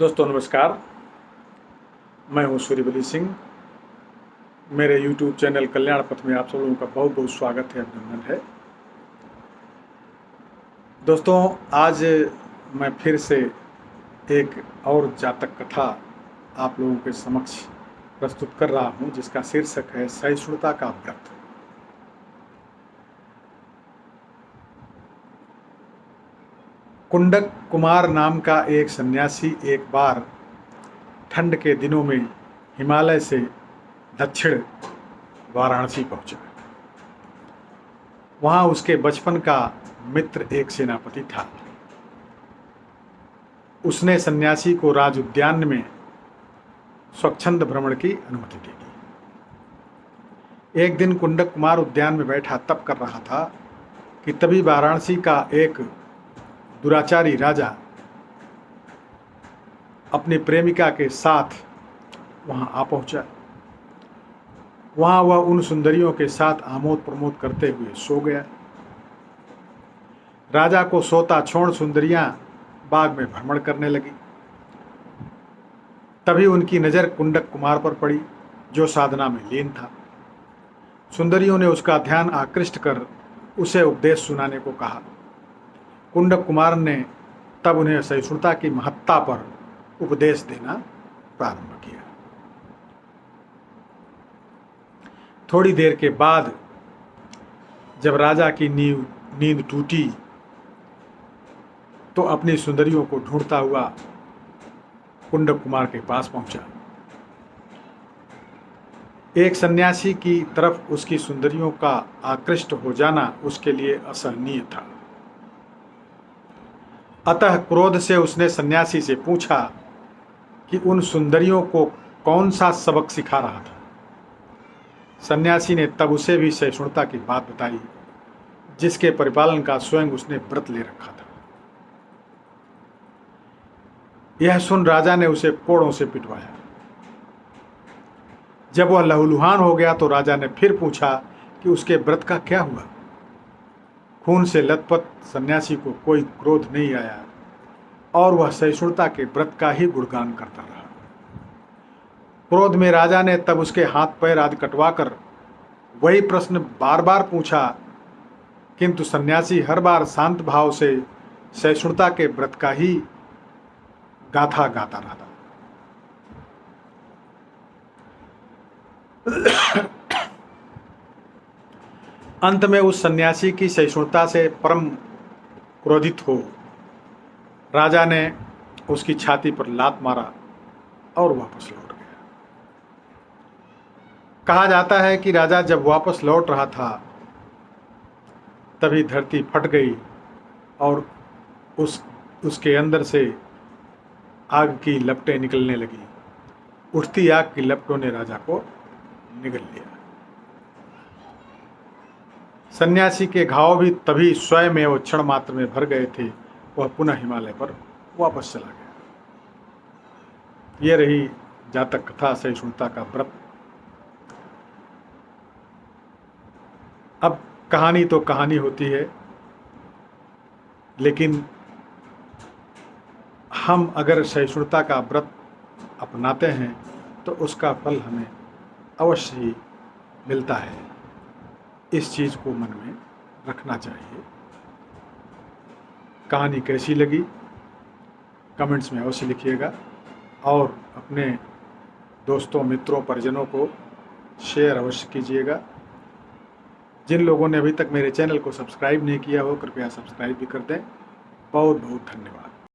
दोस्तों नमस्कार, मैं हूं सूर्यवली सिंह। मेरे YouTube चैनल कल्याण पथ में आप सब लोगों का बहुत बहुत स्वागत है, अभिनंदन है। दोस्तों आज मैं फिर से एक और जातक कथा आप लोगों के समक्ष प्रस्तुत कर रहा हूं, जिसका शीर्षक है सहिष्णुता का व्रत। कुंडक कुमार नाम का एक सन्यासी एक बार ठंड के दिनों में हिमालय से दक्षिण वाराणसी पहुंचा। वहां उसके बचपन का मित्र एक सेनापति था। उसने सन्यासी को राज उद्यान में स्वच्छंद भ्रमण की अनुमति दे दी। एक दिन कुंडक कुमार उद्यान में बैठा तप कर रहा था कि तभी वाराणसी का एक दुराचारी राजा अपनी प्रेमिका के साथ वहां आ पहुंचा। वहां वह उन सुंदरियों के साथ आमोद प्रमोद करते हुए सो गया। राजा को सोता छोड़ सुंदरियां बाग में भ्रमण करने लगी। तभी उनकी नजर कुंडक कुमार पर पड़ी, जो साधना में लीन था। सुंदरियों ने उसका ध्यान आकृष्ट कर उसे उपदेश सुनाने को कहा। कुंडक कुमार ने तब उन्हें सहिष्णुता की महत्ता पर उपदेश देना प्रारंभ किया। थोड़ी देर के बाद जब राजा की नींद टूटी तो अपनी सुंदरियों को ढूंढता हुआ कुंडक कुमार के पास पहुंचा। एक सन्यासी की तरफ उसकी सुंदरियों का आकृष्ट हो जाना उसके लिए असहनीय था। अतः क्रोध से उसने सन्यासी से पूछा कि उन सुंदरियों को कौन सा सबक सिखा रहा था। सन्यासी ने तब उसे भी सहिष्णुता की बात बताई, जिसके परिपालन का स्वयं उसने व्रत ले रखा था। यह सुन राजा ने उसे कोड़ों से पिटवाया। जब वह लहूलुहान हो गया तो राजा ने फिर पूछा कि उसके व्रत का क्या हुआ। खून से लथपथ सन्यासी को कोई क्रोध नहीं आया और वह सहिष्णुता के व्रत का ही गुणगान करता रहा। क्रोध में राजा ने तब उसके हाथ पैर आदि कटवाकर वही प्रश्न बार बार पूछा, किंतु सन्यासी हर बार शांत भाव से सहिष्णुता के व्रत का ही गाथा गाता रहा। अंत में उस सन्यासी की सहिष्णुता से परम क्रोधित हो राजा ने उसकी छाती पर लात मारा और वापस लौट गया। कहा जाता है कि राजा जब वापस लौट रहा था तभी धरती फट गई और उसके अंदर से आग की लपटें निकलने लगी। उठती आग की लपटों ने राजा को निगल लिया। सन्यासी के घाव भी तभी स्वयं एवं क्षण मात्र में भर गए थे। वह पुनः हिमालय पर वापस चला गया। यह रही जातक कथा सहिष्णुता का व्रत। अब कहानी तो कहानी होती है, लेकिन हम अगर सहिष्णुता का व्रत अपनाते हैं तो उसका फल हमें अवश्य ही मिलता है। इस चीज़ को मन में रखना चाहिए। कहानी कैसी लगी कमेंट्स में अवश्य लिखिएगा और अपने दोस्तों मित्रों परिजनों को शेयर अवश्य कीजिएगा। जिन लोगों ने अभी तक मेरे चैनल को सब्सक्राइब नहीं किया हो कृपया सब्सक्राइब भी कर दें। बहुत बहुत धन्यवाद।